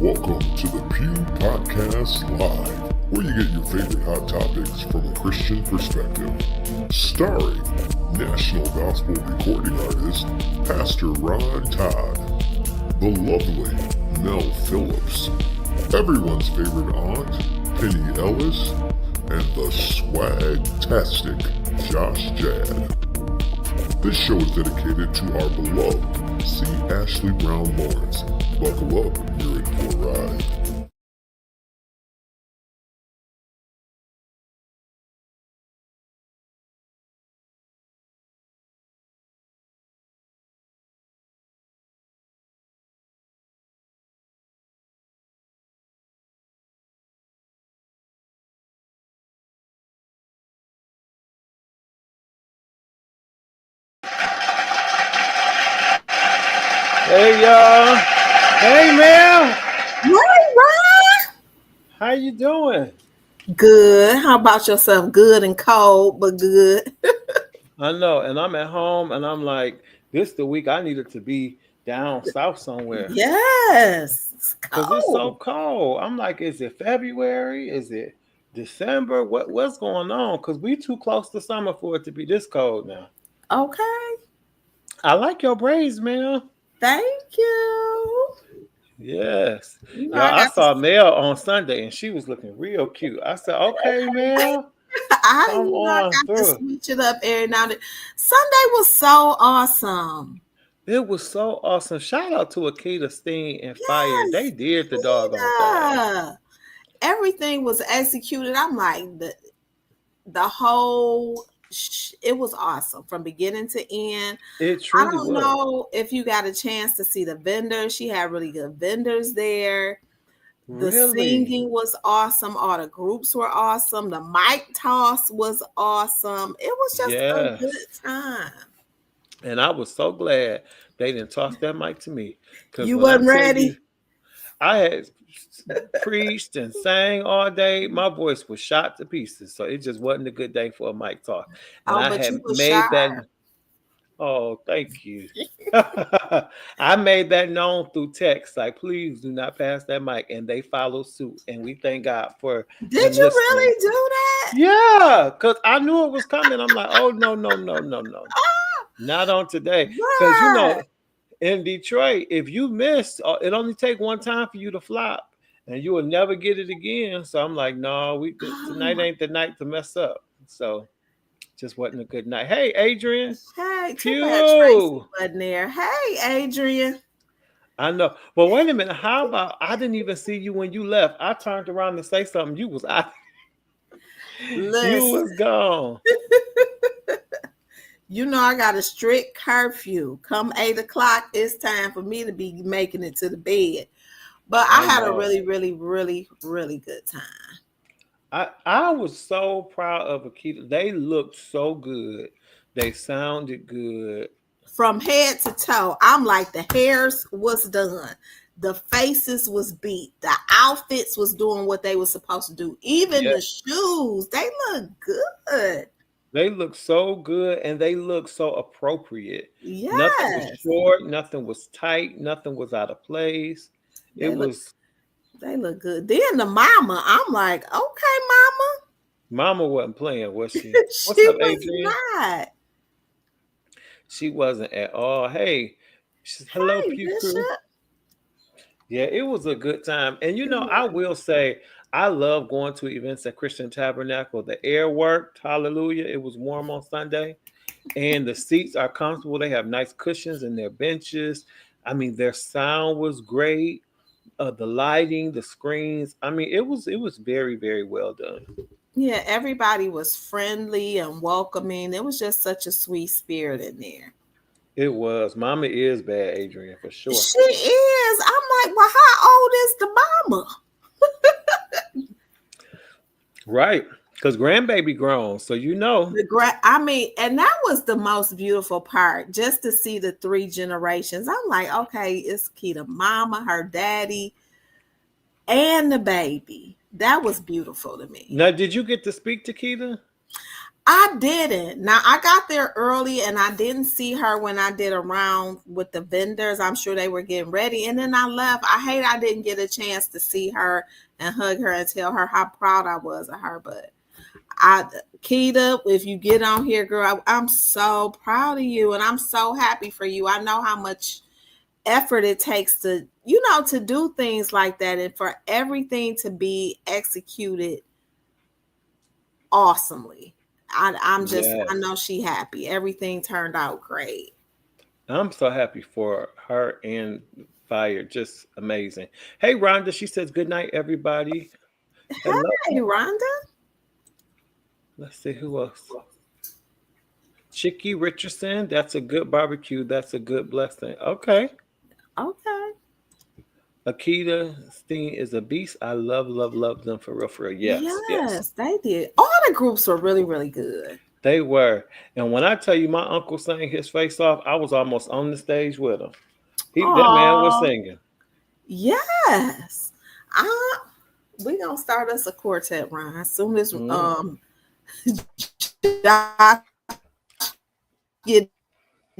Welcome to the Pew Podcast Live, where you get your favorite hot topics from a Christian perspective. Starring National Gospel Recording Artist, Pastor Ron Todd, the lovely Mel Phillips, everyone's favorite aunt, Penny Ellis, and the swag-tastic Josh Jad. This show is dedicated to our beloved C. Ashley Brown Lawrence. Buckle up, you're in for a ride. Hey y'all. Hey Mel. Hey, Ron. How you doing? Good. How about yourself? Good and cold, but good. I know, and I'm at home and I'm like, this the week I needed to be down south somewhere. Yes. Because it's so cold. I'm like, is it February? Is it December? What's going on? Because we too close to summer for it to be this cold now. Okay. I like your braids, Mel. Thank you. Yes. You know, I saw Mel on Sunday and she was looking real cute. I said, okay, Mel. I got to switch it up every now and then. Sunday was so awesome. It was so awesome. Shout out to Akita Steen and Fire. They did the doggone thing. Everything was executed. I'm like, the whole... It was awesome from beginning to end. It truly I don't know if you got a chance to see the vendors. She had really good vendors there. The singing was awesome. All the groups were awesome. The mic toss was awesome. It was just a good time. And I was so glad they didn't toss that mic to me. You wasn't ready. I had preached and sang all day. My voice was shot to pieces, so it just wasn't a good day for a mic talk. And I had made that. Oh, thank you. I made that known through text, like, please do not pass that mic, and they followed suit. And we thank God for. Did you really do that? Yeah, because I knew it was coming. I'm like, oh no, not on today, because you know. In Detroit, if you miss, it only take one time for you to flop, and you will never get it again. So I'm like, no, tonight ain't the night to mess up. So just wasn't a good night. Hey, Adrian. Hey, too bad Tracy wasn't there. Hey, Adrian. I know. But wait a minute. How about I didn't even see you when you left? I turned around to say something. You was out. You was gone. You know, I got a strict curfew. Come 8 o'clock, it's time for me to be making it to the bed. But I had a really, really, really, really good time. I was so proud of Akita. They looked so good. They sounded good. From head to toe, I'm like, the hairs was done. The faces was beat. The outfits was doing what they were supposed to do. Even the shoes, they look good. They look so good and they look so appropriate. Yes. Nothing was short, nothing was tight, nothing was out of place. They look good. Then the mama, I'm like, okay, mama. Mama wasn't playing, was she? What's up, Adrian? Not. She wasn't at all. Hey, hello, Pew Crew. Yeah, it was a good time. And you know, I will say, I love going to events at Christian Tabernacle. The air worked. Hallelujah. It was warm on Sunday. And the seats are comfortable. They have nice cushions in their benches. I mean, their sound was great. The lighting, the screens. I mean, it was very, very well done. Yeah, everybody was friendly and welcoming. There was just such a sweet spirit in there. It was. Mama is bad, Adrian, for sure. She is. I'm like, well, how old is the mama? Right. Because grandbaby grown. So I mean, and that was the most beautiful part, just to see the 3 generations. I'm like, okay, it's Keita mama, her daddy, and the baby. That was beautiful to me. Now, did you get to speak to Keita? I didn't. Now, I got there early and I didn't see her when I did a round with the vendors. I'm sure they were getting ready. And then I left. I didn't get a chance to see her and hug her and tell her how proud I was of her. But Keita, if you get on here, girl, I'm so proud of you and I'm so happy for you. I know how much effort it takes to, to do things like that and for everything to be executed awesomely. I know she happy. Everything turned out great. I'm so happy for her and Fire. Just amazing. Hey, Rhonda, she says, good night, everybody. Hello. Hey, Rhonda. Let's see who else. Chicky Richardson. That's a good barbecue. That's a good blessing. Okay. Akita Steen is a beast. I love them for real. Yes. They did. All the groups were really, really good. They were. And when I tell you my uncle sang his face off, I was almost on the stage with him. That man was singing. Yes. We're going to start us a quartet run as soon as get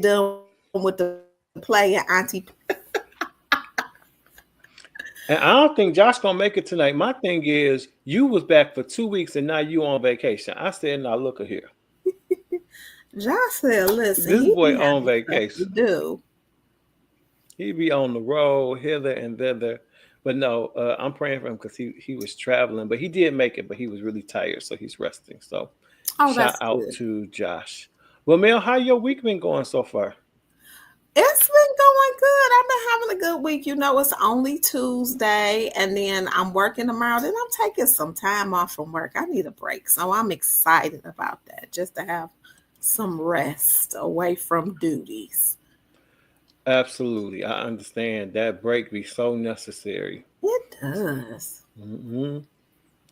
done with the play and Auntie. And I don't think Josh gonna make it tonight. My thing is, you was back for 2 weeks and now you on vacation. I said, now look at here. Josh said, listen, this boy on vacation. Do he be on the road hither and thither? But no, I'm praying for him because he was traveling, but he did make it. But he was really tired, so he's resting. So shout out to Josh. Well, Mel, how your week been going so far? It's been going good. I've been having a good week. It's only Tuesday, and then I'm working tomorrow. Then I'm taking some time off from work. I need a break, so I'm excited about that, just to have some rest away from duties. Absolutely. I understand. That break be so necessary. It does. Mm-hmm.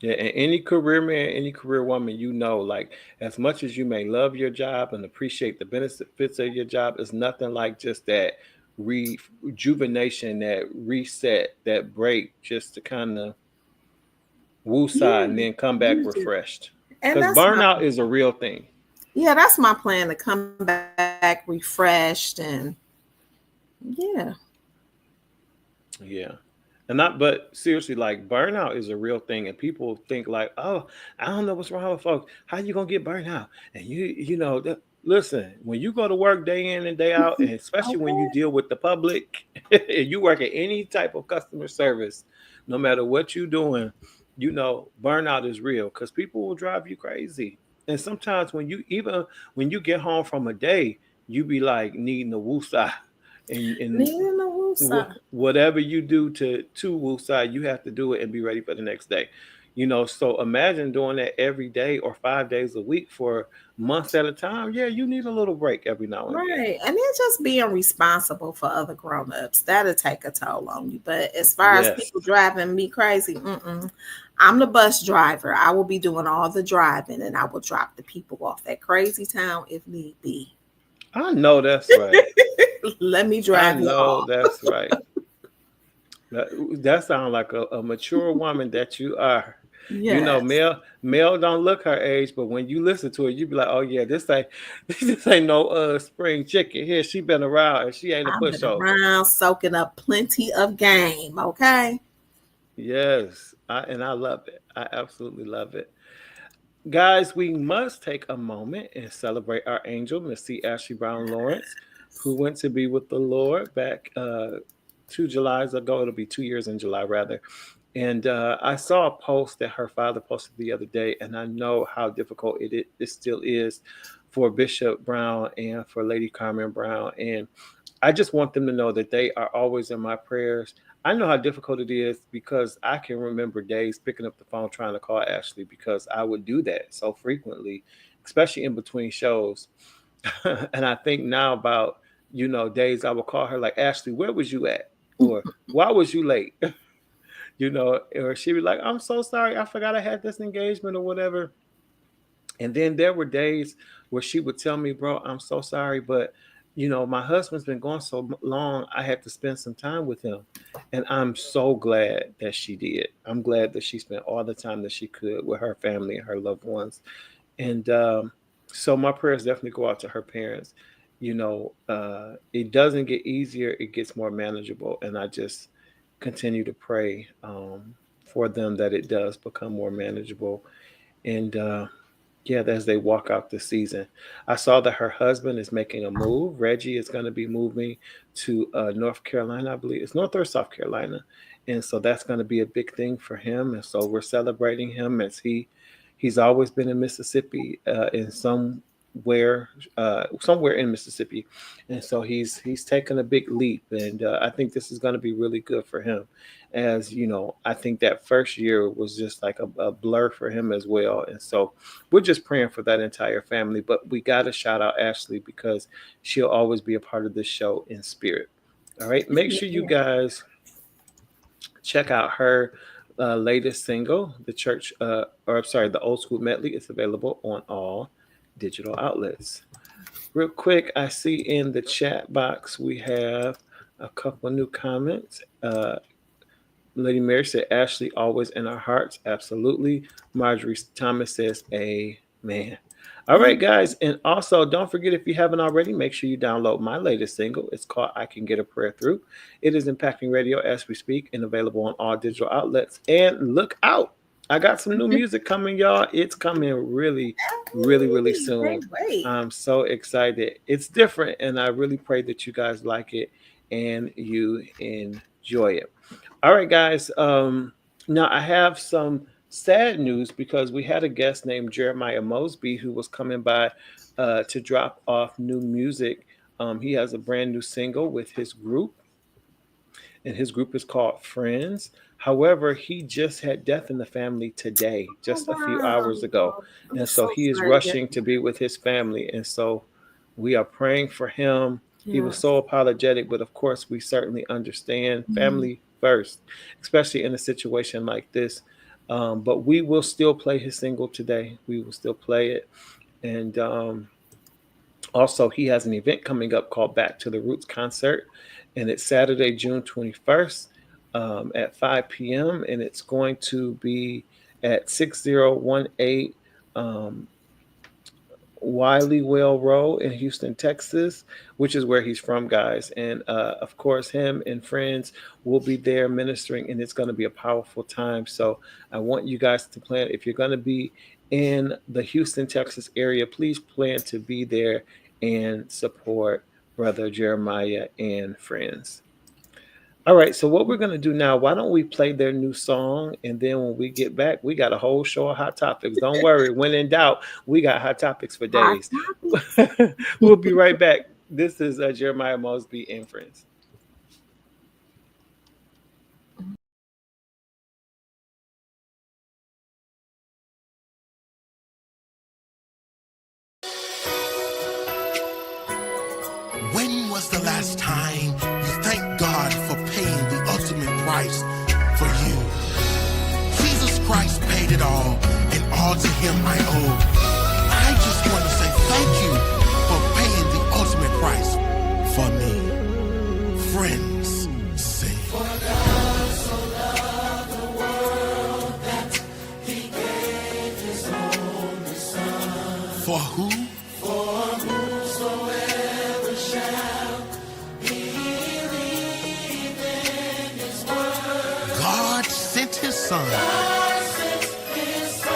Yeah, and any career man, any career woman, like as much as you may love your job and appreciate the benefits of your job, it's nothing like just that rejuvenation, that reset, that break, just to kind of woosah and then come back refreshed. Because burnout is a real thing. Yeah, that's my plan, to come back refreshed and yeah. But seriously, like burnout is a real thing, and people think like, oh, I don't know what's wrong with folks. How you gonna get burnt out? And listen, when you go to work day in and day out, and especially when you deal with the public, and you work at any type of customer service, no matter what you're doing, burnout is real because people will drive you crazy. And sometimes when you get home from a day, you be like needing a woosah. And whatever you do to woosah, you have to do it and be ready for the next day. So imagine doing that every day or 5 days a week for months at a time. Yeah, you need a little break every now and then. Right. And then just being responsible for other grown-ups, that'll take a toll on you. But as far as people driving me crazy, I'm the bus driver. I will be doing all the driving and I will drop the people off at Crazy Town if need be. I know that's right. Let me drive you off. That's right. That sounds like a mature woman that you are. Yes. Mel don't look her age, but when you listen to her, you be like, oh yeah, this ain't no spring chicken here. She been around and she ain't a pushover. Around soaking up plenty of game. Okay. Yes, I love it. I absolutely love it. Guys, we must take a moment and celebrate our angel, Miss C. Ashley Brown Lawrence, who went to be with the Lord back 2 Julys ago. It'll be 2 years in July, rather. And I saw a post that her father posted the other day, and I know how difficult it still is for Bishop Brown and for Lady Carmen Brown. And I just want them to know that they are always in my prayers. I know how difficult it is because I can remember days picking up the phone trying to call Ashley because I would do that so frequently, especially in between shows. And I think now about days I would call her like, Ashley, where was you at? Or why was you late? Or she'd be like, I'm so sorry, I forgot I had this engagement or whatever. And then there were days where she would tell me, bro, I'm so sorry, but my husband's been gone so long, I had to spend some time with him. And I'm so glad that she did. I'm glad that she spent all the time that she could with her family and her loved ones. And so my prayers definitely go out to her parents. It doesn't get easier, it gets more manageable. And I just continue to pray for them that it does become more manageable. And as they walk out this season. I saw that her husband is making a move. Reggie is going to be moving to North Carolina, I believe. It's North or South Carolina. And so that's going to be a big thing for him. And so we're celebrating him as he's always been in Mississippi somewhere in Mississippi. And so he's taken a big leap. And I think this is going to be really good for him. As I think that first year was just like a blur for him as well. And so we're just praying for that entire family. But we got to shout out Ashley because she'll always be a part of this show in spirit. All right. Make sure you guys check out her latest single, the Old School Medley. Is available on all digital outlets. Real quick, I see in the chat box we have a couple of new comments. Lady Mary said, Ashley always in our hearts. Absolutely. Marjorie Thomas says, amen. All right, guys. And also, don't forget, if you haven't already, make sure you download my latest single. It's called I Can Get a Prayer Through. It is impacting radio as we speak and available on all digital outlets. And look out. I got some new music coming, y'all. It's coming really, really, really soon. Great. I'm so excited. It's different, and I really pray that you guys like it and you enjoy it. All right, guys. Now I have some sad news because we had a guest named Jeremiah Mosby who was coming by to drop off new music. He has a brand new single with his group, and his group is called Friends. However, he just had death in the family today, just a few hours ago. And so he is rushing to be with his family. And so we are praying for him. He was so apologetic, but of course, we certainly understand family first, especially in a situation like this. But we will still play his single today. We will still play it. And also, he has an event coming up called Back to the Roots Concert. And it's Saturday, June 21st at 5 p.m. And it's going to be at 6018 Wiley Well Road in Houston, Texas, which is where he's from, guys. And of course, him and friends will be there ministering, and it's going to be a powerful time. So I want you guys to plan. If you're going to be in the Houston, Texas area, please plan to be there and support Brother Jeremiah and friends. All right, so what we're going to do now, why don't we play their new song, and then when we get back, we got a whole show of hot topics. Don't worry, when in doubt, we got hot topics for days. We'll be right back. This is Jeremiah Mosby and friends. When was the last time you thanked God for paying the ultimate price for you? Jesus Christ paid it all, and all to him I owe. I just want to say thank you for paying the ultimate price for me. Friends, sing. For God so loved the world that he gave his only son. For who? For whosoever shall believe in his word. God sent his son. God sent his son.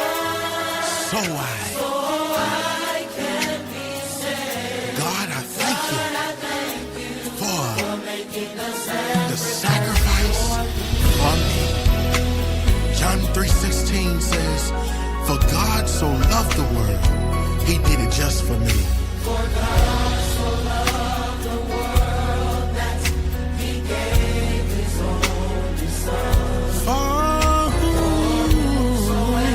So I can be saved. God, I thank you for making the sacrifice for me. John 3:16 says, for God so loved the world, he did it just for me. For God so loved the world that he gave his only son. For whosoever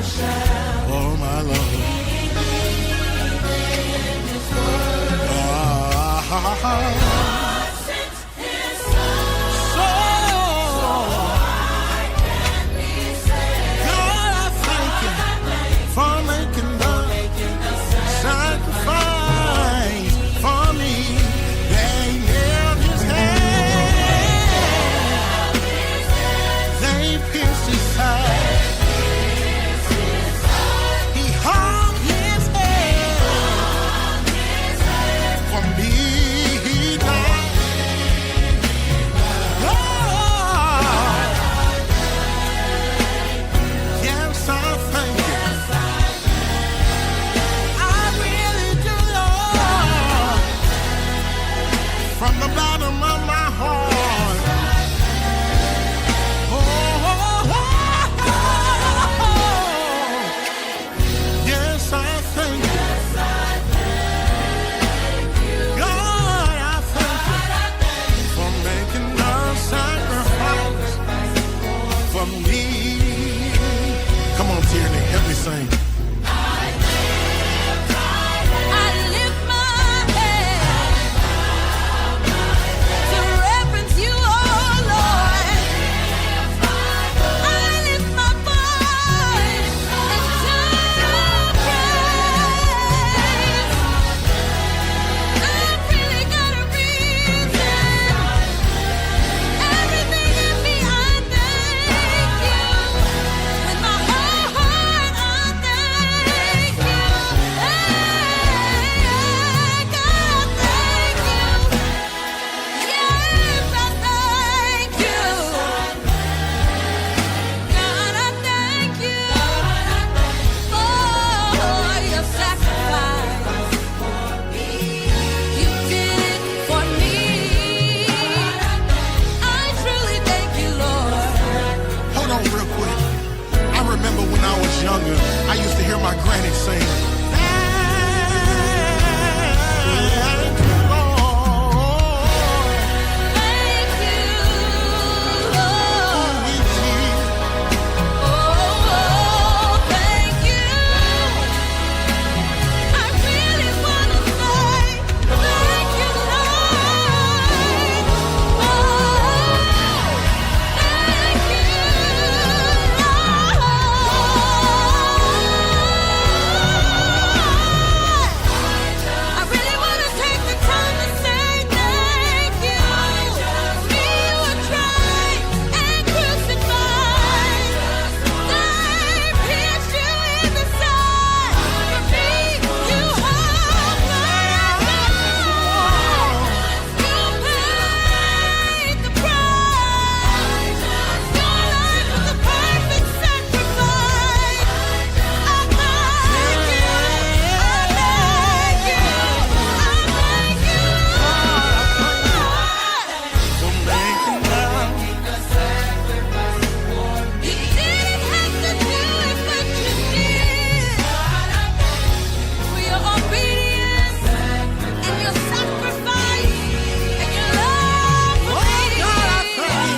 shall, oh my Lord, believe in his word. hear my granny sing. Thank you, Lord. Thank you, Lord. Thank you. I really want to say thank you, Lord. Thank you, I really want to take the time to say thank you. Me you were tried and crucified. They pierced you in the side. For me, you hung You paid the price. Your life was a perfect sacrifice. I thank you. I thank you. For making love. You didn't have to do it, but you did. For your obedience and your sacrifice and your love for Oh, God, I thank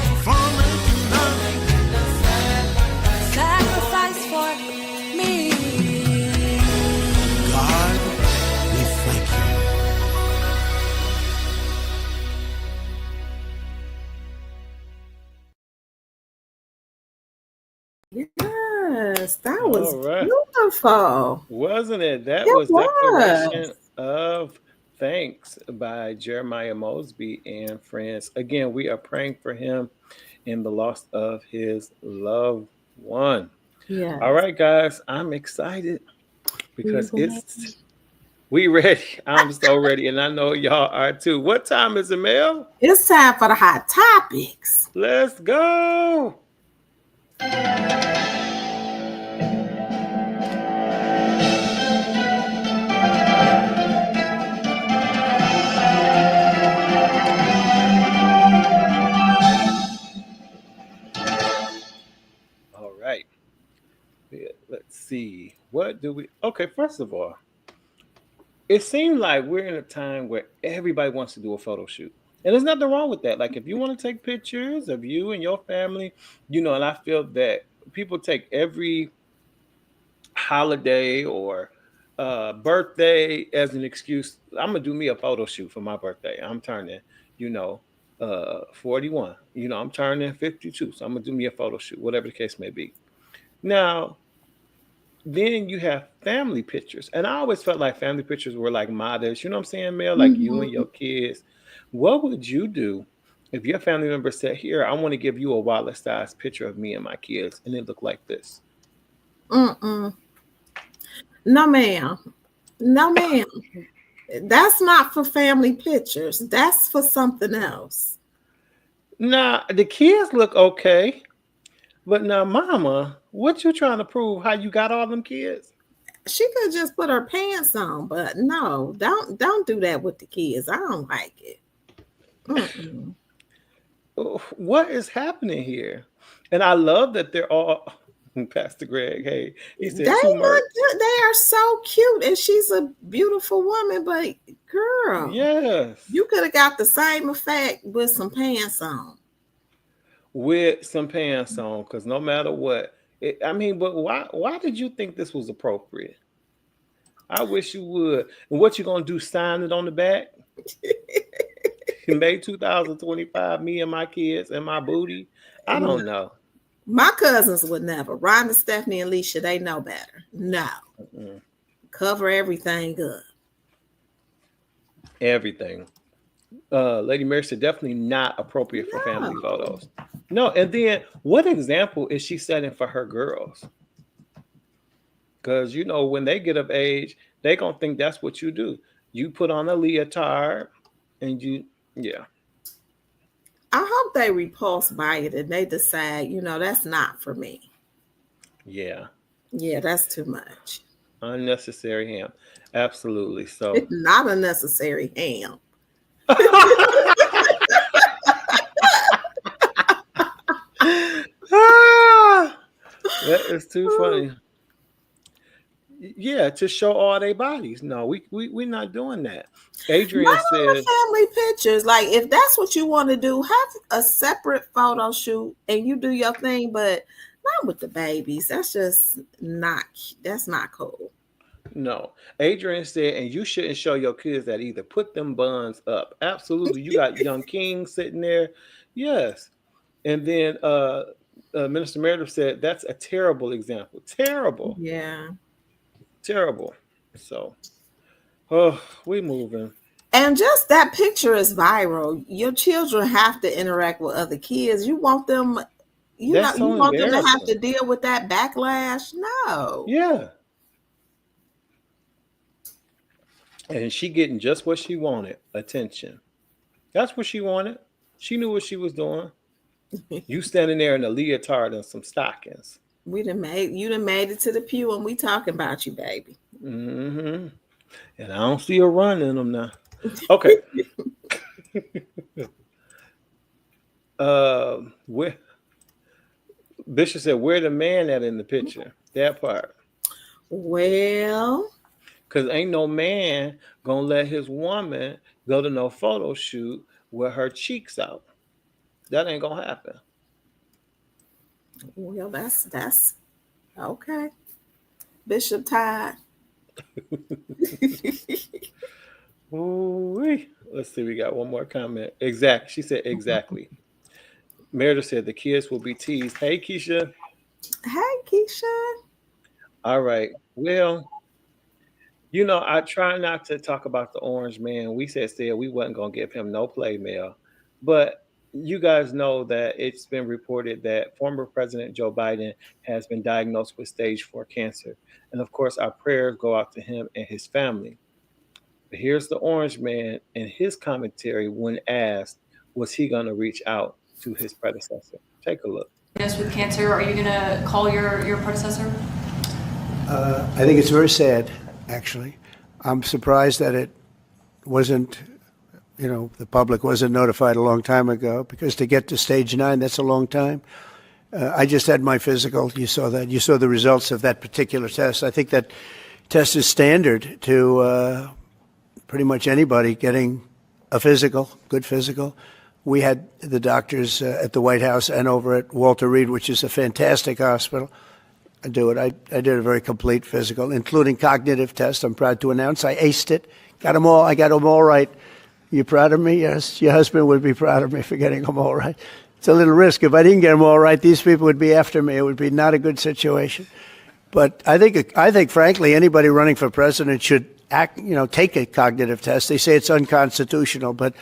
you for making love. sacrifice for me. God, we thank you. Yes, that was All right. beautiful. Wasn't it? That It was Declaration was. of Thanks by Jeremiah Mosby and friends. Again, we are praying for him in the loss of his loved one. Yes. All right, guys, I'm excited because We we ready. I'm so ready, and I know y'all are too. What time is it, Mel? It's time for the hot topics. Let's go. All right. Yeah, let's see. What do we? Okay, first of all, it seems like we're in a time where everybody wants to do a photo shoot. And there's nothing wrong with that. Like if you want to take pictures of you and your family, and I feel that people take every holiday or birthday as an excuse. I'm gonna do me a photo shoot for my birthday. I'm turning, 41. I'm turning 52. So I'm gonna do me a photo shoot, whatever the case may be. Now, then you have family pictures. And I always felt like family pictures were like modest, you know what I'm saying, Mel? Like you and your kids. What would you do if your family member said, "Here, I want to give you a wallet-sized picture of me and my kids," and it looked like this? Mm-mm. No, ma'am. No, ma'am. That's not for family pictures. That's for something else. Nah, the kids look okay. But now, mama, what you trying to prove? How you got all them kids? She could just put her pants on, but no, don't do that with the kids. I don't like it. Mm-mm. What is happening here? And I love that they're all Pastor Greg. Hey, he said They two look merch. good. They are so cute, and she's a beautiful woman. But girl, Yes, you could have got the same effect with some pants on. with some pants on, because no matter what, but why did you think this was appropriate? I wish you would. And what you gonna do? Sign it on the back? May 2025, me and my kids and my booty. I don't know. My cousins would never. Rhonda, Stephanie, and Alicia, they know better. No. Mm-mm. Cover everything up. Everything. Lady Mary said definitely not appropriate for family photos. No, and then what example is she setting for her girls? Because when they get of age, they gonna think that's what you do. You put on a leotard and yeah. I hope they repulse by it and they decide, that's not for me. Yeah. Yeah, that's too much. Unnecessary ham. Absolutely. So It's not a necessary ham. That is too funny. Yeah, to show all their bodies. No, we're not doing that. Not Adrian on the said, family pictures. Like, if that's what you want to do, have a separate photo shoot and you do your thing, but not with the babies. That's not cool. no. Adrian said, and you shouldn't show your kids that either. Put them buns up. Absolutely. You got young King sitting there. Yes. And then Minister Meredith said, that's a terrible example. Terrible. Yeah. Terrible. So, oh, we moving. And just that picture is viral. Your children have to interact with other kids. You want them, That's you so want them to have embarrassing. to deal with that backlash? No. Yeah. And she getting just what she wanted, attention. That's what she wanted. She knew what she was doing. You standing there in a leotard and some stockings. You done made it to the pew and we talking about you, baby. Mm-hmm. And I don't see a run in them now. Okay. Where Bishop said, where the man at in the picture? That part. Well, Because ain't no man gonna let his woman go to no photo shoot with her cheeks out. That ain't gonna happen. well, that's okay. Bishop Todd. Ooh-wee. Let's see, we got one more comment. Exactly. She said exactly. Meredith said the kids will be teased. Hey, Keisha. Hey, Keisha. All right. Well, you know, I try not to talk about the orange man. We said we wasn't gonna give him no play mail, but you guys know that it's been reported that former President Joe Biden has been diagnosed with stage 4 cancer, and of course, our prayers go out to him and his family. But here's the orange man and his commentary when asked, was he gonna reach out to his predecessor? Take a look. With cancer, are you going to call your predecessor? I think it's very sad, actually. I'm surprised that it wasn't, the public wasn't notified a long time ago, because to get to stage 9, that's a long time. I just had my physical. You saw that. You saw the results of that particular test. I think that test is standard to pretty much anybody getting a physical, good physical. We had the doctors at the White House and over at Walter Reed, which is a fantastic hospital, do it. I did a very complete physical, including cognitive tests. I'm proud to announce I aced it. Got them all. I got them all right. You proud of me? Yes. Your husband would be proud of me for getting them all right. It's a little risk. If I didn't get them all right, these people would be after me. It would be not a good situation. But I think, frankly, anybody running for president should take a cognitive test. They say it's unconstitutional, but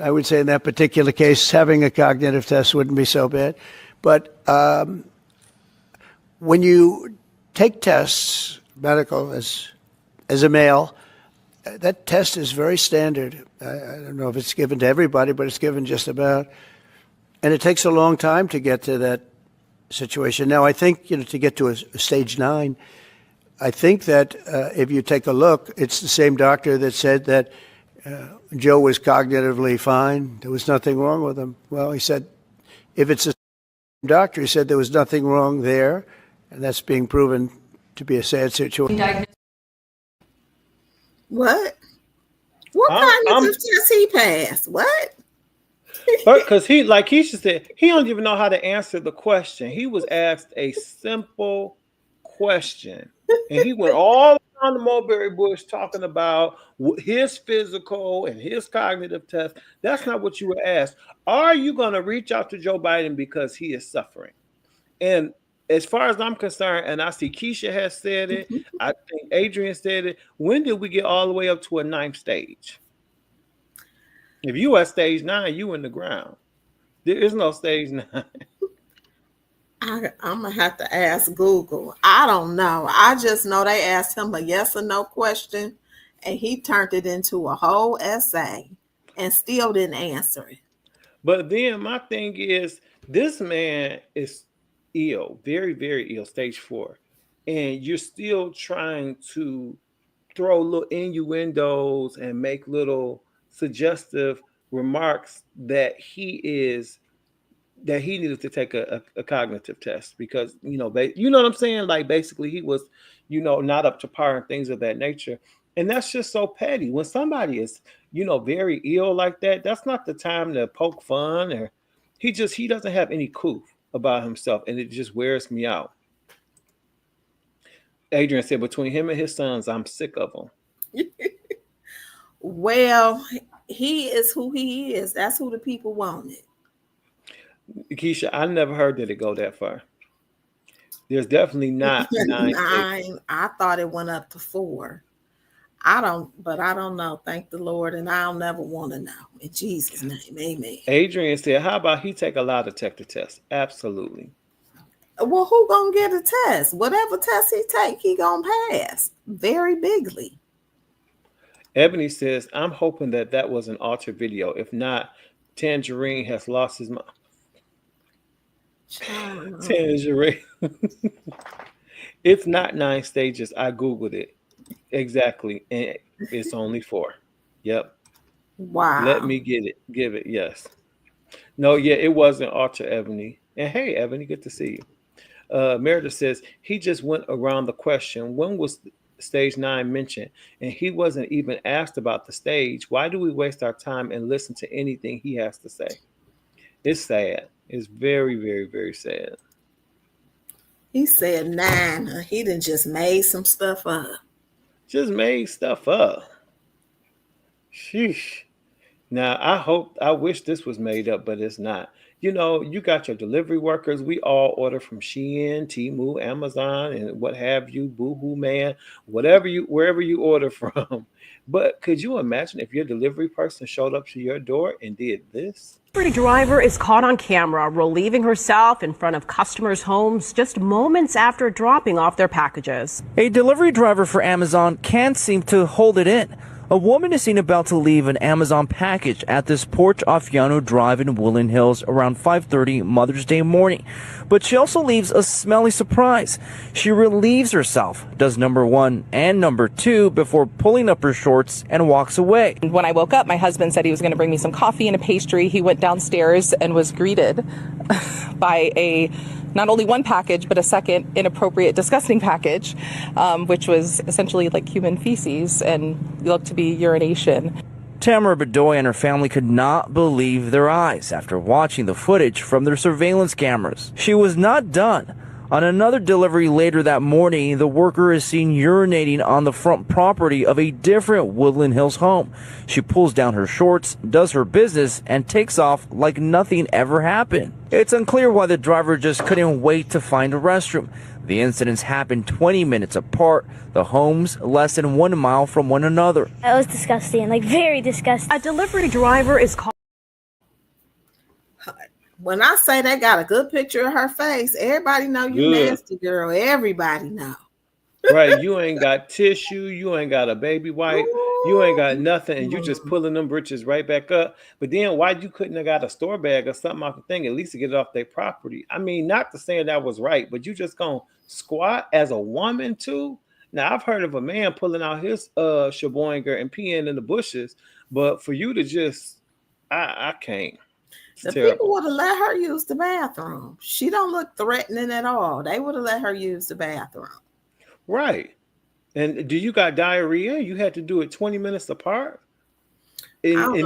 I would say in that particular case, having a cognitive test wouldn't be so bad. But when you take tests, medical, as a male, that test is very standard. I don't know if it's given to everybody, but it's given just about. And it takes a long time to get to that situation. Now, I think, to get to a stage 9, I think that if you take a look, it's the same doctor that said that Joe was cognitively fine. There was nothing wrong with him. Well, he said, if it's the same doctor, he said there was nothing wrong there, and that's being proven to be a sad situation. What? What cognitive test he passed? What? Because he, like Keisha said, he don't even know how to answer the question. He was asked a simple question, and he went all around the mulberry bush talking about his physical and his cognitive test. That's not what you were asked. Are you going to reach out to Joe Biden because he is suffering? And as far as I'm concerned, and I see Keisha has said it, I think Adrian said it. When did we get all the way up to a 9th stage? If you at stage 9, you in the ground. There is no stage 9. I'm gonna have to ask Google. I don't know. I just know they asked him a yes or no question, and he turned it into a whole essay, and still didn't answer it. But then my thing is, this man is ill, very, very ill, stage 4, and you're still trying to throw little innuendos and make little suggestive remarks that he needed to take a cognitive test because you know what I'm saying, like basically he was not up to par and things of that nature. And that's just so petty. When somebody is, very ill like that, that's not the time to poke fun. Or he doesn't have any coup about himself, and it just wears me out. Adrian said, between him and his sons, I'm sick of them. Well, he is who he is. That's who the people wanted. Keisha, I never heard that it go that far. There's definitely not 9 states. I thought it went up to 4. I don't know. Thank the Lord, and I'll never want to know. In Jesus' name, amen. Adrian said, how about he take a lie detector test? Absolutely. Well, who gonna get a test? Whatever test he take, he gonna pass very bigly. Ebony says, I'm hoping that was an altered video. If not, Tangerine has lost his mind. Tangerine. It's not 9 stages. I Googled it. Exactly. And it's only 4. Yep. Wow. Let me give it. Yes. No, yeah, it wasn't altered, Ebony. And hey, Ebony, good to see you. Meredith says, he just went around the question, when was stage 9 mentioned? And he wasn't even asked about the stage. Why do we waste our time and listen to anything he has to say? It's sad. It's very, very, very sad. He said 9. He done just made some stuff up. Just made stuff up. Sheesh. Now, I wish this was made up, but it's not. You got your delivery workers. We all order from Shein, Temu, Amazon, and what have you, Boohoo Man, wherever you order from. But could you imagine if your delivery person showed up to your door and did this? Delivery driver is caught on camera relieving herself in front of customers' homes just moments after dropping off their packages. A delivery driver for Amazon can't seem to hold it in. A woman is seen about to leave an Amazon package at this Porch Affiano Drive in Woodland Hills around 5:30 Mother's Day morning. But she also leaves a smelly surprise. She relieves herself, does number 1 and number 2 before pulling up her shorts and walks away. When I woke up, my husband said he was going to bring me some coffee and a pastry. He went downstairs and was greeted by not only one package, but a second inappropriate, disgusting package, which was essentially like human feces and looked to be urination. Tamara Bedoy and her family could not believe their eyes after watching the footage from their surveillance cameras. She was not done. On another delivery later that morning, the worker is seen urinating on the front property of a different Woodland Hills home. She pulls down her shorts, does her business, and takes off like nothing ever happened. It's unclear why the driver just couldn't wait to find a restroom. The incidents happened 20 minutes apart, the homes less than 1 mile from one another. It was disgusting, very disgusting. A delivery driver is caught. When I say they got a good picture of her face, everybody know you nasty, girl. Everybody know. Right. You ain't got tissue. You ain't got a baby wipe. You ain't got nothing. And you just pulling them britches right back up. But then why you couldn't have got a store bag or something off the thing, at least to get it off their property? I mean, not to say that was right, but you just gonna squat as a woman too? Now, I've heard of a man pulling out his sheboinger and peeing in the bushes, but for you to just, I can't. The people would have let her use the bathroom. She don't look threatening at all. They would have let her use the bathroom. Right. And do you got diarrhea? You had to do it 20 minutes apart? And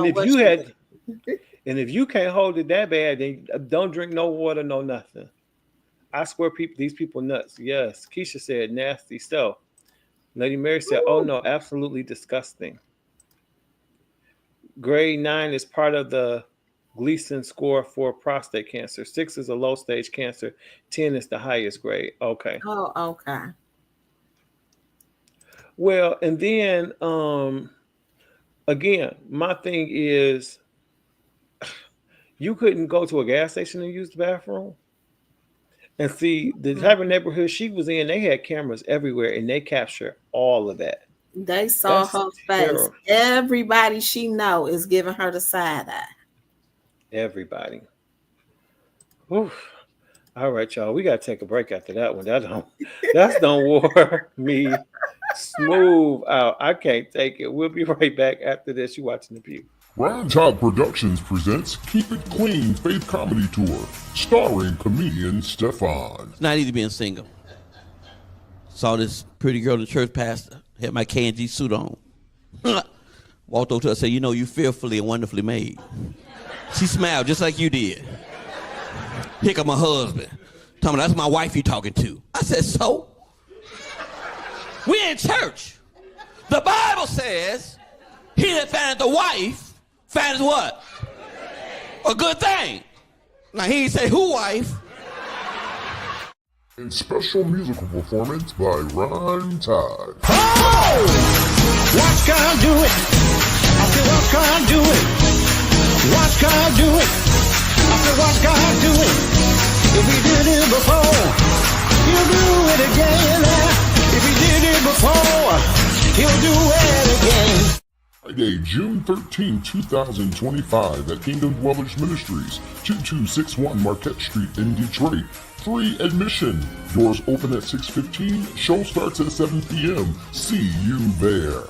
if you can't hold it that bad, then don't drink no water, no nothing. I swear these people nuts. Yes. Keisha said nasty stuff. Lady Mary said, oh no, absolutely disgusting. Grade 9 is part of the Gleason score for prostate cancer. 6 is a low stage cancer. 10 is the highest grade. Okay. Oh, okay. Well, and then again, my thing is you couldn't go to a gas station and use the bathroom. And see, the type of neighborhood she was in, they had cameras everywhere and they captured all of that. They saw her face. Everybody she know is giving her the side eye. Everybody. Oof. All right, y'all. We got to take a break after that one. That's don't wore me smooth out. I can't take it. We'll be right back after this. You watching The Pew. Ryan Todd Productions presents Keep It Clean Faith Comedy Tour, starring comedian Stefan. It's not easy being single. Saw this pretty girl in the church pastor, had my K&G suit on. Walked over to her and said, you know, you fearfully and wonderfully made. She smiled just like you did. Here come my husband. Tell me, that's my wife you talking to. I said, so? We in church. The Bible says, he that findeth the wife, findeth what? A good thing. Now he ain't say who wife. And special musical performance by Rhyme Tide. Oh! Watch God do it. I said, watch God do it. Watch God do it. I said, watch God do it. If he did it before, he'll do it again. If he did it before, he'll do it again. Friday, June 13, 2025 at Kingdom Dwellers Ministries, 2261 Marquette Street in Detroit. Free admission. Doors open at 6:15. Show starts at 7 p.m. See you there.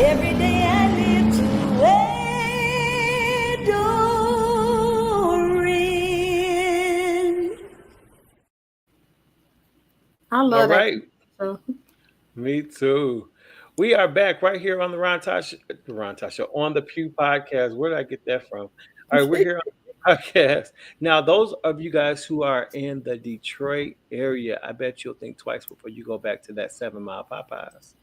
Every day I live to adoring. I love All right. that. Me too. We are back right here on the Ron Todd Show, on the Pew Podcast. Where did I get that from? All right, we're here on the podcast. Now, those of you guys who are in the Detroit area, I bet you'll think twice before you go back to that 7 Mile Popeyes.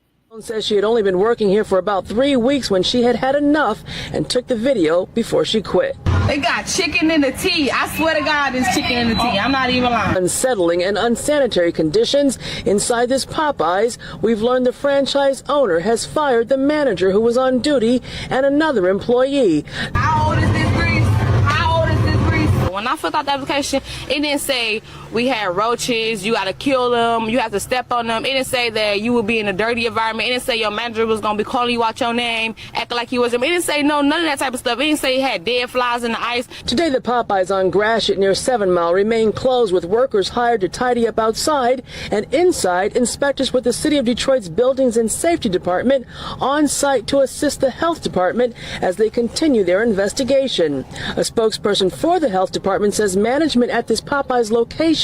Says she had only been working here for about 3 weeks when she had had enough and took the video before she quit. They got chicken in the tea. I swear to God, there's chicken in the tea. I'm not even lying. Unsettling and unsanitary conditions inside this Popeyes. We've learned the franchise owner has fired the manager who was on duty and another employee. How old is this grease? How old is this grease? When I filled out the application, it didn't say we had roaches, you got to kill them, you have to step on them. It didn't say that you would be in a dirty environment. It didn't say your manager was going to be calling you out your name, acting like you was him. It didn't say none of that type of stuff. It didn't say it had dead flies in the ice. Today, the Popeyes on Gratiot near 7 Mile remain closed with workers hired to tidy up outside and inside. Inspectors with the City of Detroit's Buildings and Safety Department on site to assist the Health Department as they continue their investigation. A spokesperson for the Health Department says management at this Popeyes location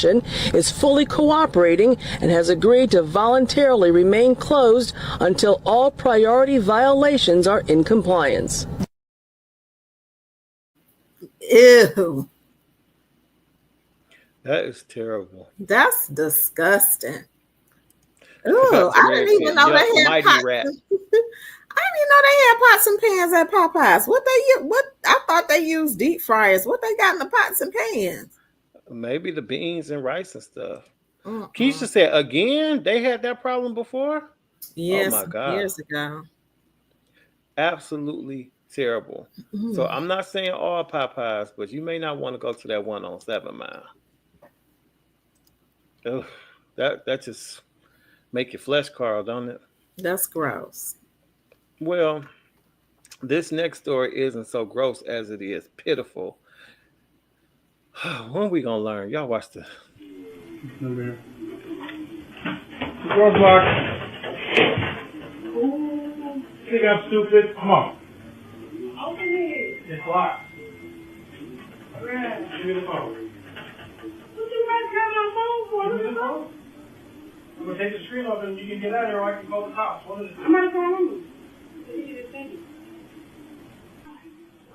is fully cooperating and has agreed to voluntarily remain closed until all priority violations are in compliance. Ew. That is terrible. That's disgusting. Oh, I didn't even know they had pots. I didn't even know they had pots and pans at Popeyes. What I thought they used deep fryers. What they got in the pots and pans? Maybe the beans and rice and stuff. Keisha said, again, they had that problem before? Yes, oh my God. Years ago. Absolutely terrible. So I'm not saying all Popeyes, but you may not want to go to that one on 7 Mile. Ugh, that just make your flesh crawl, don't it? That's gross. Well, this next story isn't so gross as it is pitiful. When are we gonna learn? Y'all watch this. Roadblock. Think I'm stupid? Come on. Open it. It's locked. Give me the phone. What you guys got my phone for? Give me the phone. I'm gonna take the screen off and you can get out of here or I can call the cops. What is it? I'm not calling you.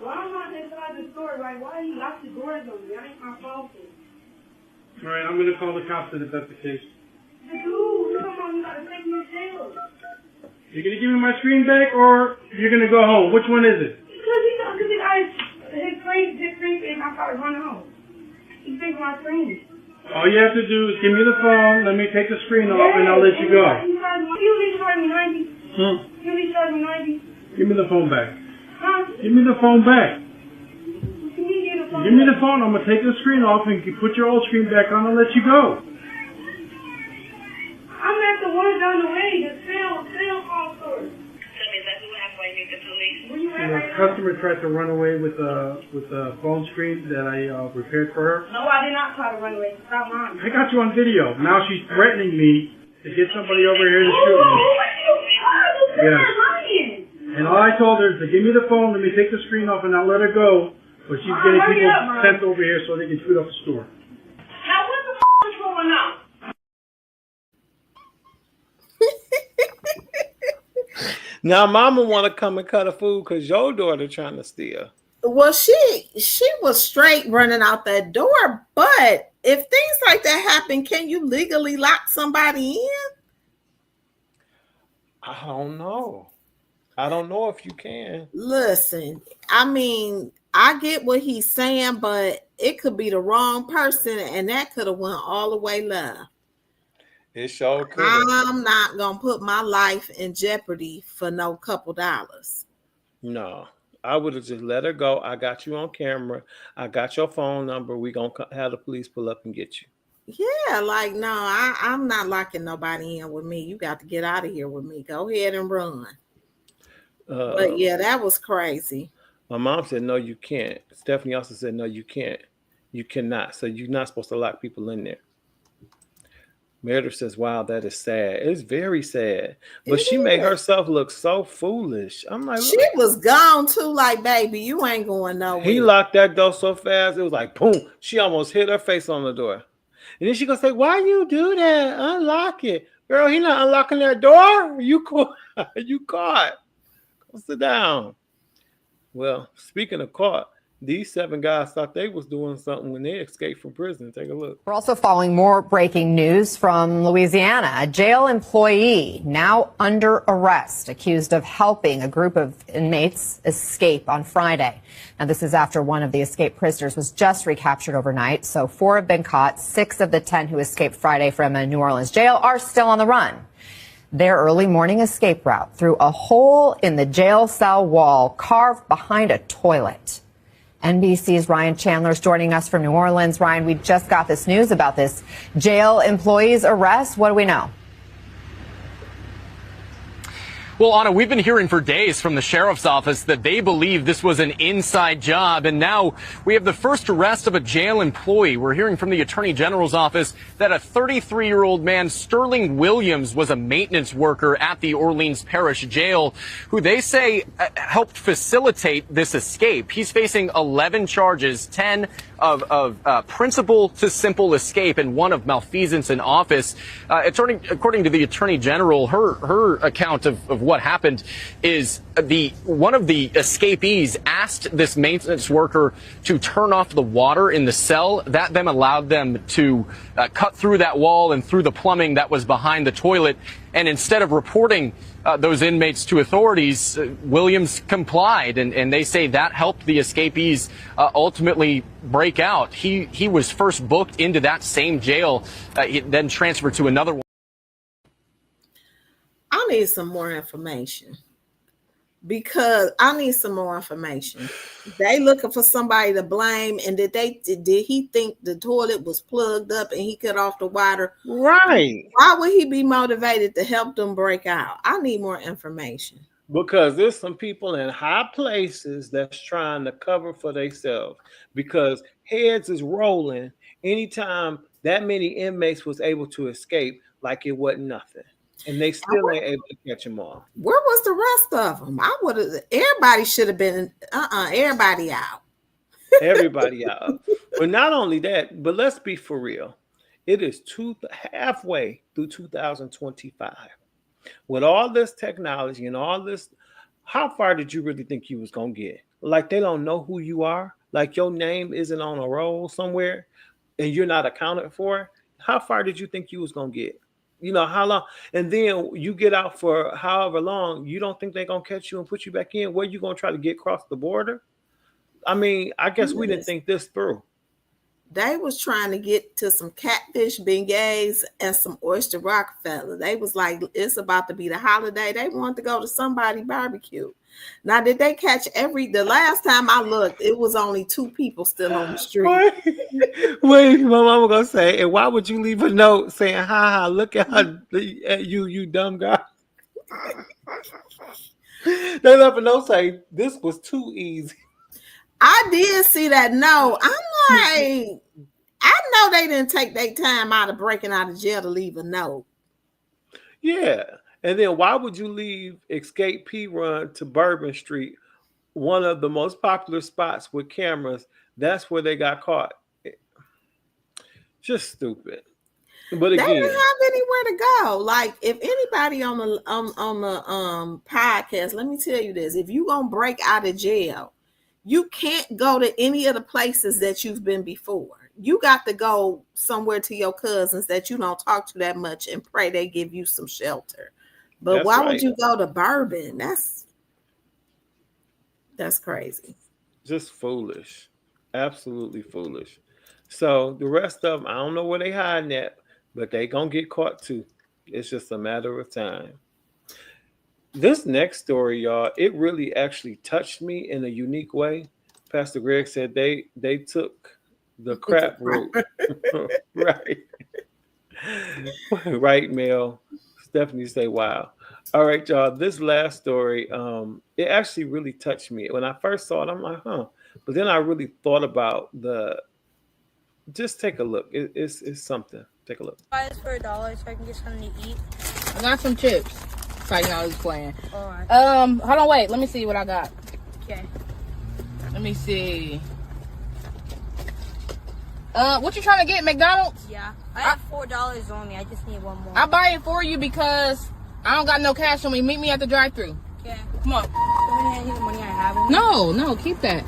Well, I'm not inside the store. Like, why you lock the doors on me? I ain't my phone. All right, I'm gonna call the cops if that's the case. Dude, come on, you gotta take me to jail. You're gonna give me my screen back or you're gonna go home? Which one is it? Because the guy, his screen, and I started running home. He fixed my screen. All you have to do is give me the phone, let me take the screen off, and I'll let you go. You charge me 90. You charge me 90. Give me the phone back. Huh? Give me the phone back. You Give me the phone. I'm gonna take the screen off and put your old screen back on and let you go. I'm at the one down the way, the cell phone store. Tell me exactly what happened when you meet the police. Where you at The right now? customer tried to run away with a phone screen that I repaired for her. No, I did not try to run away. Stop lying. I got you on video. Now she's threatening me to get somebody over here to shoot me. Yes. And all I told her is to give me the phone, let me take the screen off, and I'll let her go. But she's getting people sent over here so they can shoot up the store. Now what the f*** is going on? Now, mama want to come and cut a food because your daughter trying to steal. Well, she was straight running out that door. But if things like that happen, can you legally lock somebody in? I don't know. I don't know if you can. Listen, I mean, I get what he's saying, but it could be the wrong person, and that could have went all the way left. It sure could. I'm not gonna put my life in jeopardy for no couple dollars. No, I would have just let her go. I got you on camera. I got your phone number. We gonna have the police pull up and get you. Yeah, like no, I'm not locking nobody in with me. You got to get out of here with me. Go ahead and run. But yeah, that was crazy. My mom said, no, you can't. Stephanie also said, no, you can't. You cannot. So you're not supposed to lock people in there. Meredith says, wow, that is sad. It's very sad. But she made herself look so foolish. I'm like, she was gone too, like, baby, you ain't going nowhere. He locked that door so fast, it was like, boom. She almost hit her face on the door. And then she gonna say, why you do that? Unlock it. Girl, he not unlocking that door. You caught. You caught. Go sit down. Well, speaking of caught, these 7 guys thought they was doing something when they escaped from prison. Take a look. We're also following more breaking news from Louisiana. A jail employee now under arrest, accused of helping a group of inmates escape on Friday. Now, this is after one of the escaped prisoners was just recaptured overnight. So 4 have been caught. 6 of the 10 who escaped Friday from a New Orleans jail are still on the run. Their early morning escape route through a hole in the jail cell wall carved behind a toilet. NBC's Ryan Chandler is joining us from New Orleans. Ryan, we just got this news about this jail employee's arrest. What do we know? Well, Anna, we've been hearing for days from the sheriff's office that they believe this was an inside job, and now we have the first arrest of a jail employee. We're hearing from the Attorney General's office that a 33-year-old man, Sterling Williams, was a maintenance worker at the Orleans Parish Jail, who they say helped facilitate this escape. He's facing 11 charges, 10 of principal to simple escape and 1 of malfeasance in office. According to the Attorney General, her account of what happened is one of the escapees asked this maintenance worker to turn off the water in the cell. That then allowed them to cut through that wall and through the plumbing that was behind the toilet. And instead of reporting those inmates to authorities, Williams complied, and they say that helped the escapees ultimately break out. He was first booked into that same jail, then transferred to another one. I need some more information because I need some more information. They looking for somebody to blame, and did he think the toilet was plugged up and he cut off the water? Right. Why would he be motivated to help them break out? I need more information. Because there's some people in high places that's trying to cover for themselves because heads is rolling anytime that many inmates was able to escape like it wasn't nothing. And they still ain't able to catch them all. Where was the rest of them? I would have. Everybody should have been. Everybody out. Everybody out. But not only that, but let's be for real. It is halfway through 2025. With all this technology and all this, how far did you really think you was gonna get? Like they don't know who you are. Like your name isn't on a roll somewhere, and you're not accounted for. How far did you think you was gonna get? You know, how long? And then you get out for however long, you don't think they're going to catch you and put you back in? Where you going to try to get across the border? I mean, I guess we didn't think this through. They was trying to get to some catfish beignets and some oyster Rockefeller. They was like, it's about to be the holiday. They wanted to go to somebody barbecue. Now, did they catch the last time I looked, it was only 2 people still on the street. Wait, my mama gonna say, and why would you leave a note saying, ha ha, look at you dumb guy. They left a note saying, this was too easy. I did see that note. I'm like, I know they didn't take their time out of breaking out of jail to leave a note. Yeah. And then why would you leave Escape P Run to Bourbon Street, one of the most popular spots with cameras? That's where they got caught. Just stupid. But again, they didn't have anywhere to go. Like, if anybody on the podcast, let me tell you this: if you gonna break out of jail, you can't go to any of the places that you've been before. You got to go somewhere to your cousins that you don't talk to that much and pray they give you some shelter. But that's why right. would you go to Bourbon? That's crazy. Just foolish. Absolutely foolish. So the rest of them, I don't know where they hiding at, but they gonna get caught too. It's just a matter of time. This next story, y'all, it really actually touched me in a unique way. Pastor Greg said they took the crap route. Right. Right, Mel. Stephanie say, wow. All right, y'all. This last story, it actually really touched me. When I first saw it, I'm like, huh. But then I really thought about just take a look. It's something. Take a look. Buy this for $1 so I can get something to eat. I got some chips. Like I was playing. Alright. Hold on, wait. Let me see what I got. Okay. Let me see. What you trying to get? McDonald's? Yeah. I have $4 on me. I just need one more. I'll buy it for you because I don't got no cash on me. Meet me at the drive-thru. Okay. Come on. You want me to the money I have on me? No, keep that.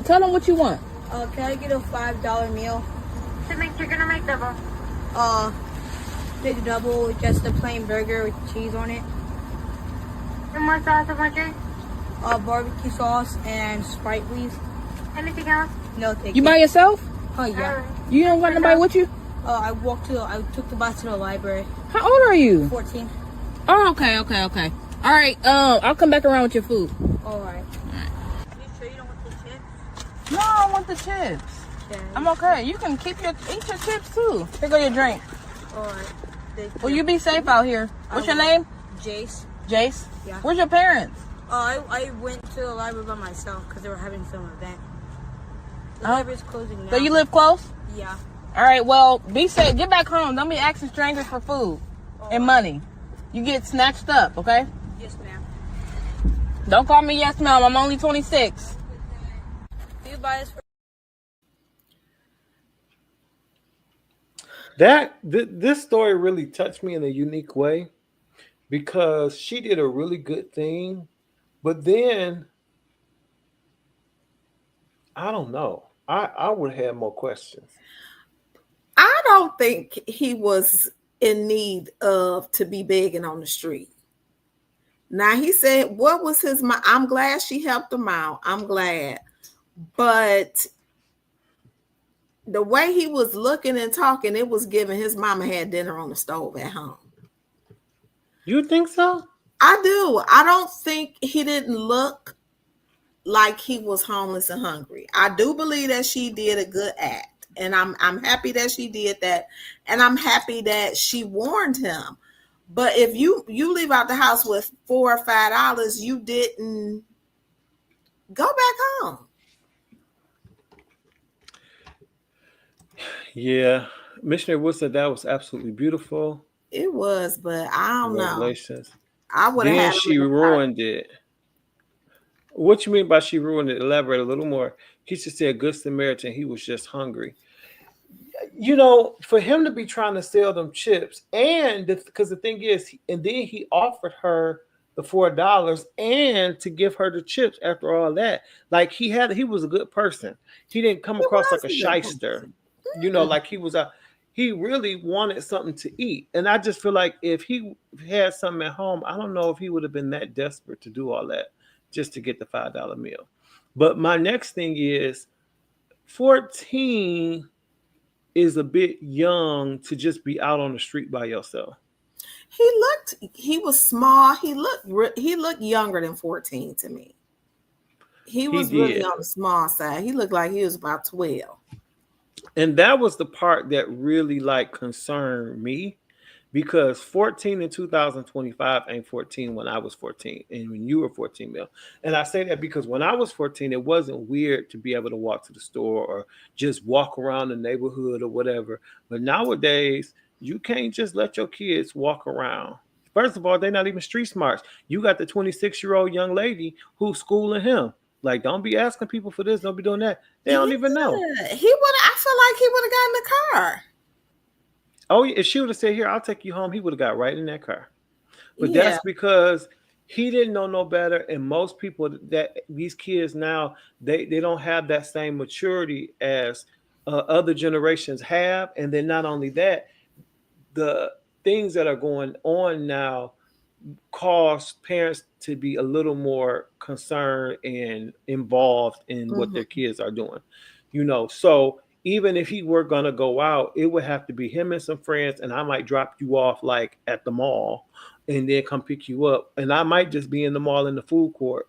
Tell them what you want. Can I get a $5 meal? To make chicken or make double? Big double, just a plain burger with cheese on it. And what sauce and what drink? Barbecue sauce and Sprite, please. Anything else? No, thank You by yourself? Oh, yeah. You don't got nobody with you? I took the bus to the library. How old are you? 14. Oh, okay. All right, I'll come back around with your food. Alright. You sure you don't want the chips? No, I want the chips. Okay. I'm okay. You can eat your chips too. Here go your drink. Alright. Well, you be safe out here. What's your name? Jace. Jace? Yeah. Where's your parents? I went to the library by myself because they were having some event. The library's closing now. So you live close? Yeah. All right, well, be safe. Get back home. Don't be asking strangers for food and money. You get snatched up, okay? Yes, ma'am. Don't call me yes, ma'am. I'm only 26. Do you buy this for This story really touched me in a unique way because she did a really good thing, but then I don't know. I would have more questions. I don't think he was in need of to be begging on the street. Now he said, what was his mind? I'm glad she helped him out. I'm glad. But the way he was looking and talking, it was giving his mama had dinner on the stove at home. You think so? I do. I don't think he didn't look like he was homeless and hungry. I do believe that she did a good act. And I'm happy that she did that. And I'm happy that she warned him. But if you leave out the house with $4 or $5, you didn't go back home. Yeah. Missionary Wood said that was absolutely beautiful. It was, but I don't know. Congratulations. I would have had she ruined it. What you mean by she ruined it? Elaborate a little more. He should say a good Samaritan. He was just hungry. You know, for him to be trying to sell them chips, and because the thing is, and then he offered her the $4 and to give her the chips after all that. Like he was a good person. He didn't come across like a shyster. You know, like he really wanted something to eat. And I just feel like if he had something at home, I don't know if he would have been that desperate to do all that just to get the $5 meal. But my next thing is 14 is a bit young to just be out on the street by yourself. He was small. He looked younger than 14 to me. He was really on the small side. He looked like he was about 12. And that was the part that really like concerned me, because 14 in 2025 ain't 14 when I was 14 and when you were 14, Mel. And I say that because when I was 14, it wasn't weird to be able to walk to the store or just walk around the neighborhood or whatever. But nowadays, you can't just let your kids walk around. First of all, they're not even street smarts. You got the 26-year-old young lady who's schooling him. Like, don't be asking people for this. Don't be doing that. They don't even know. I feel like he would have gotten the car. Oh, if she would have said, "Here, I'll take you home," he would have got right in that car. But that's because he didn't know no better. And most people, that these kids now, they don't have that same maturity as other generations have. And then not only that, the things that are going on now cause parents to be a little more concerned and involved in what their kids are doing. So even if he were going to go out, it would have to be him and some friends, and I might drop you off like at the mall and then come pick you up. And I might just be in the mall in the food court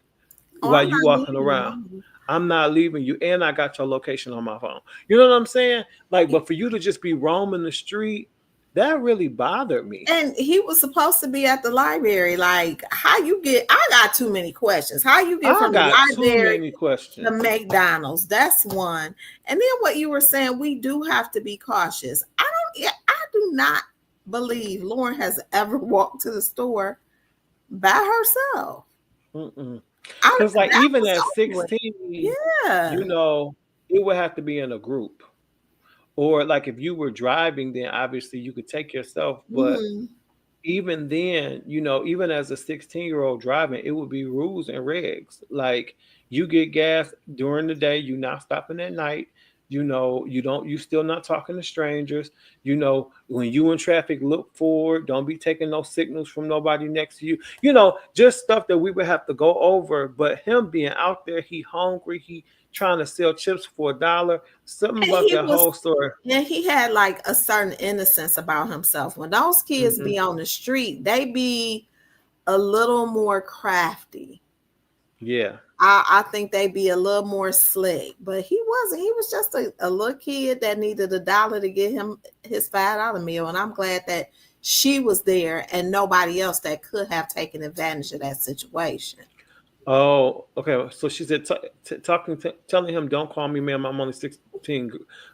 while you walking around. I'm not leaving you, and I got your location on my phone. You know what I'm saying? Like, but for you to just be roaming the street, that really bothered me. And he was supposed to be at the library. Like, how you get? I got too many questions. How you get from the library to McDonald's? That's one. And then what you were saying, we do have to be cautious. I do not believe Lauren has ever walked to the store by herself. Because like even at 16, it would have to be in a group. Or like if you were driving, then obviously you could take yourself. But even then, even as a 16-year-old driving, it would be rules and regs. Like you get gas during the day, you're not stopping at night. You still not talking to strangers. When you in traffic, look forward. Don't be taking no signals from nobody next to you. Just stuff that we would have to go over. But him being out there, he hungry, he trying to sell chips for $1. Something about that whole story. Yeah, he had like a certain innocence about himself. When those kids be on the street, they be a little more crafty. Yeah. I think they be a little more slick, but he wasn't. He was just a little kid that needed $1 to get him his $5 meal. And I'm glad that she was there and nobody else that could have taken advantage of that situation. Oh, okay. So she said, telling him, "Don't call me ma'am. I'm only 16.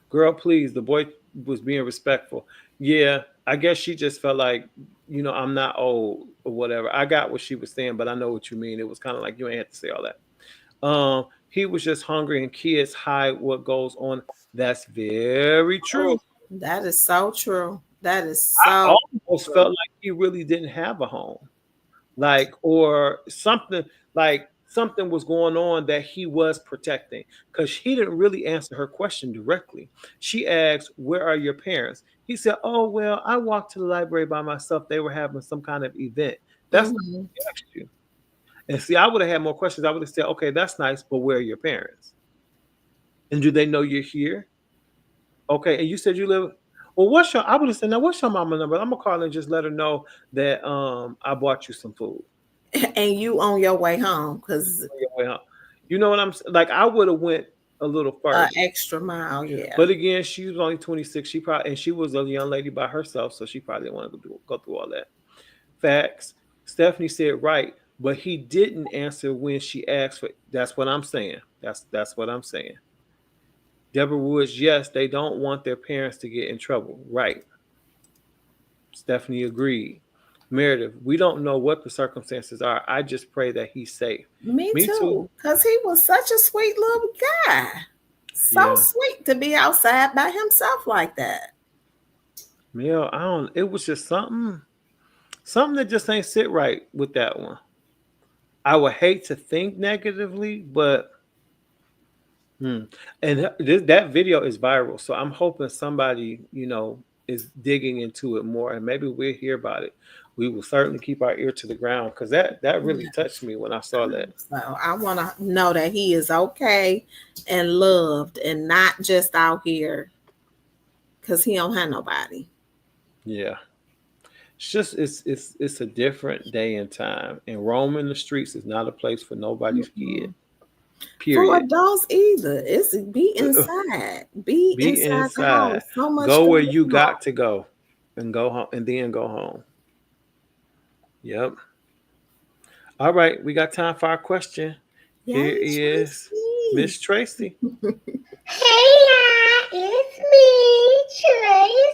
Girl, please." The boy was being respectful. Yeah, I guess she just felt like, I'm not old or whatever. I got what she was saying, but I know what you mean. It was kind of like you ain't have to say all that. He was just hungry, and kids hide what goes on. That's very true. That is so true. That is so. I almost felt like he really didn't have a home, or something. Like something was going on that he was protecting, because he didn't really answer her question directly. She asked, "Where are your parents?" He said, "Oh, well, I walked to the library by myself. They were having some kind of event." That's what he asked you. And see, I would have had more questions. I would have said, "Okay, that's nice, but where are your parents? And do they know you're here? Okay, and you said you live. Well, I would have said, now what's your mama number? I'm gonna call and just let her know that I bought you some food." And you on your way home, because you know what I'm saying? Like I would have went a little further, extra mile, yeah. But again, she was only 26. She was a young lady by herself, so she probably didn't want to go through all that. Facts. Stephanie said right, but he didn't answer when she asked for. That's what I'm saying. That's what I'm saying. Deborah Woods, yes, they don't want their parents to get in trouble. Right. Stephanie agreed. Meredith, we don't know what the circumstances are. I just pray that he's safe. Me too. Because he was such a sweet little guy. So sweet to be outside by himself like that. Yeah, it was just something that just ain't sit right with that one. I would hate to think negatively, but and that video is viral. So I'm hoping somebody, is digging into it more, and maybe we'll hear about it. We will certainly keep our ear to the ground, because that really touched me when I saw that. So I want to know that he is okay and loved and not just out here because he don't have nobody. Yeah. It's just it's a different day and time. And roaming the streets is not a place for nobody's kid. For Period. adults either. It's be inside. Be Be inside the house. inside. So much Go where going you on. got to go and go home and then go home. Yep. All right, we got time for our question. Here is Miss Tracy. Hey y'all, it's me, Tracy.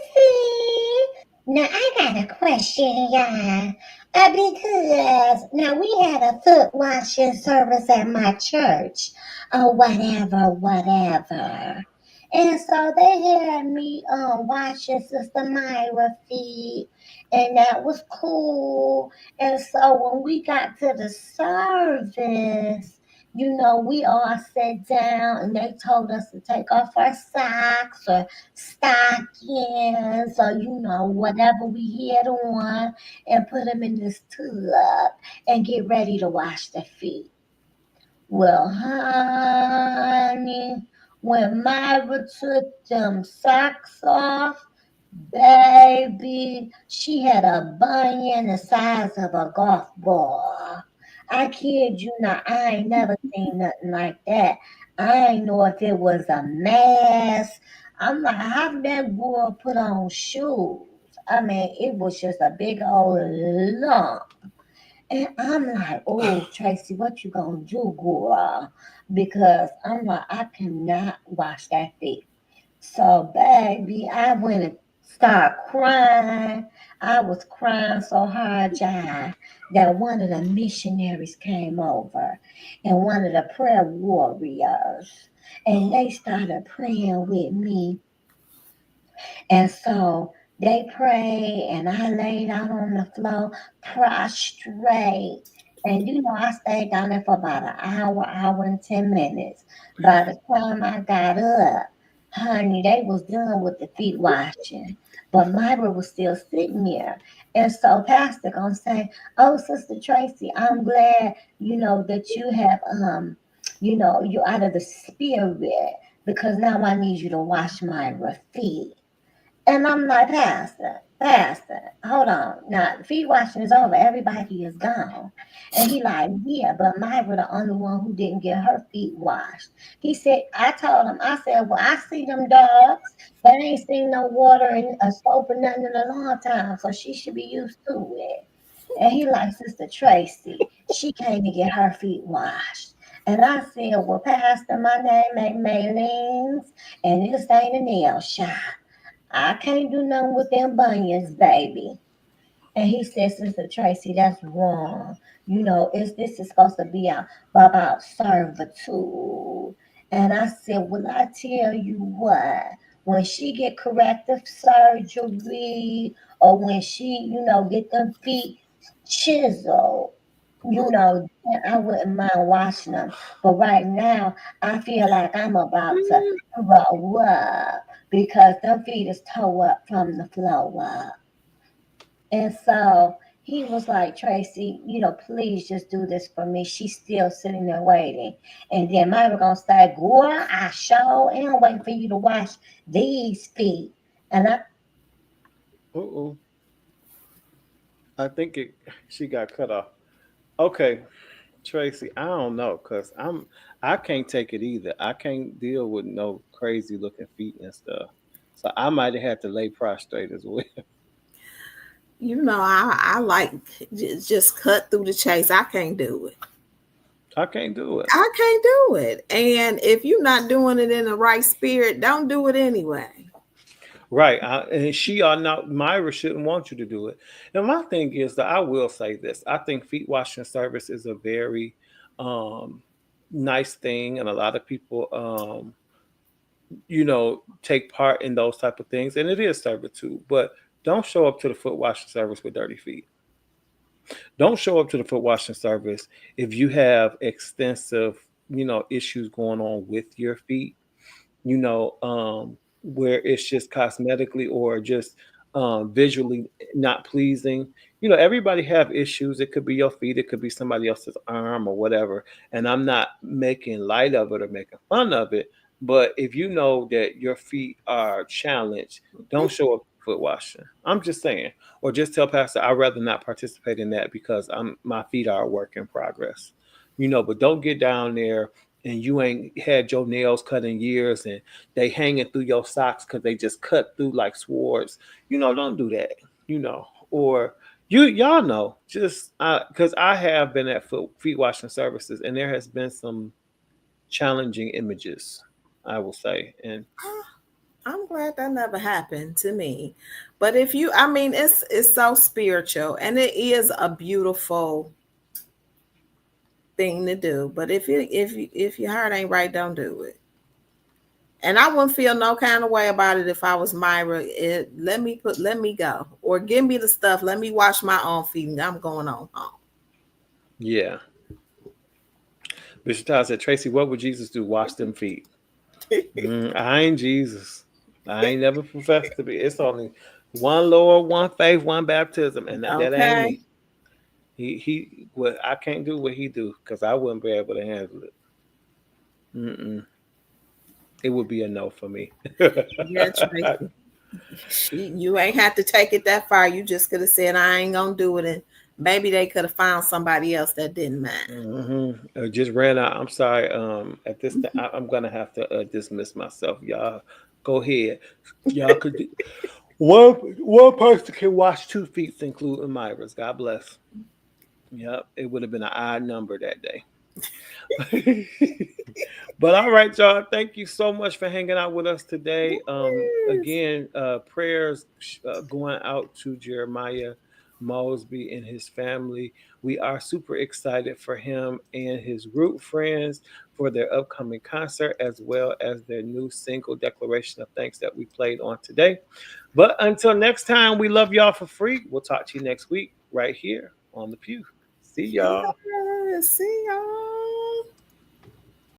Now I got a question, y'all. Because now we had a foot washing service at my church, or whatever. And so they had me washing Sister Myra feet, and that was cool. And so when we got to the service, we all sat down and they told us to take off our socks or stockings or, whatever we had on and put them in this tub and get ready to wash their feet. Well, honey, when Myra took them socks off, baby, she had a bunion the size of a golf ball. I kid you not, I ain't never seen nothing like that. I ain't know if it was a mask. I'm like, how did that girl put on shoes? I mean, it was just a big old lump. And I'm like, oh, Tracy, what you gonna do, girl? Because I'm like, I cannot wash that feet. So, baby, I went and started crying. I was crying so hard, y'all, that one of the missionaries came over and one of the prayer warriors, and they started praying with me. And so they prayed, and I laid out on the floor prostrate. And I stayed down there for about an hour and 10 minutes. By the time I got up, honey, they was done with the feet washing. But Myra was still sitting there. And so Pastor gonna say, oh, Sister Tracy, I'm glad, that you have, you're out of the spirit, because now I need you to wash Myra's feet. And I'm like, Pastor, hold on. Now, the feet washing is over. Everybody is gone. And he like, yeah, but Myra the only one who didn't get her feet washed. He said, I told him, I said, well, I see them dogs. They ain't seen no water and soap or nothing in a long time, so she should be used to it. And he like, Sister Tracy, she can't even get her feet washed. And I said, well, Pastor, my name ain't Maylene, and this ain't a nail shop. I can't do nothing with them bunions, baby. And he said, Sister Tracy, that's wrong. This is supposed to be about servitude. And I said, well, I tell you what, when she get corrective surgery or when she, get them feet chiseled, I wouldn't mind washing them. But right now, I feel like I'm about to grow up because them feet is toe up from the floor up. And so he was like, Tracy, please just do this for me. She's still sitting there waiting. And then Myra gonna say, girl, I sure am waiting for you to wash these feet. And I think she got cut off. Okay, Tracy, I don't know, cause I can't take it either. I can't deal with no crazy looking feet and stuff. So I might have had to lay prostrate as well. I like just cut through the chase. I can't do it. I can't do it. I can't do it. And if you're not doing it in the right spirit, don't do it anyway. Right. And she or not, Myra shouldn't want you to do it. And my thing is that I will say this. I think feet washing service is a very nice thing. And a lot of people, take part in those type of things. And it is servitude. But don't show up to the foot washing service with dirty feet. Don't show up to the foot washing service if you have extensive, issues going on with your feet, where it's just cosmetically or just visually not pleasing. Everybody have issues. It could be your feet. It could be somebody else's arm or whatever. And I'm not making light of it or making fun of it. But if you know that your feet are challenged, don't show up foot washing. I'm just saying, or just tell pastor I'd rather not participate in that because my feet are a work in progress. But don't get down there and you ain't had your nails cut in years and they hanging through your socks because they just cut through like swords. Don't do that. Or y'all know, just because I have been at feet washing services and there has been some challenging images, I will say. And I'm glad that never happened to me. But it's so spiritual and it is a beautiful thing to do. But if your heart ain't right, don't do it. And I wouldn't feel no kind of way about it if I was Myra. Let me go. Or give me the stuff. Let me wash my own feet and I'm going on home. Yeah. Bishop Todd said, Tracy, what would Jesus do? Wash them feet. I ain't Jesus. I ain't never professed to be. It's only one Lord, one faith, one baptism. And that ain't me. I can't do what he do because I wouldn't be able to handle it. It would be a no for me. Yeah, Tracy. You ain't have to take it that far. You just could have said, I ain't gonna do it, and maybe they could have found somebody else that didn't mind. Just ran out. I'm sorry. At this time, I'm gonna have to dismiss myself. Y'all go ahead. Y'all could do one person can wash 2 feet, including Myra's. God bless. Yep, it would have been an odd number that day. But all right, y'all. Thank you so much for hanging out with us today. Again, prayers going out to Jeremiah Mosby and his family. We are super excited for him and his group friends for their upcoming concert, as well as their new single, Declaration of Thanks, that we played on today. But until next time, we love y'all for free. We'll talk to you next week right here on The Pew. See y'all. See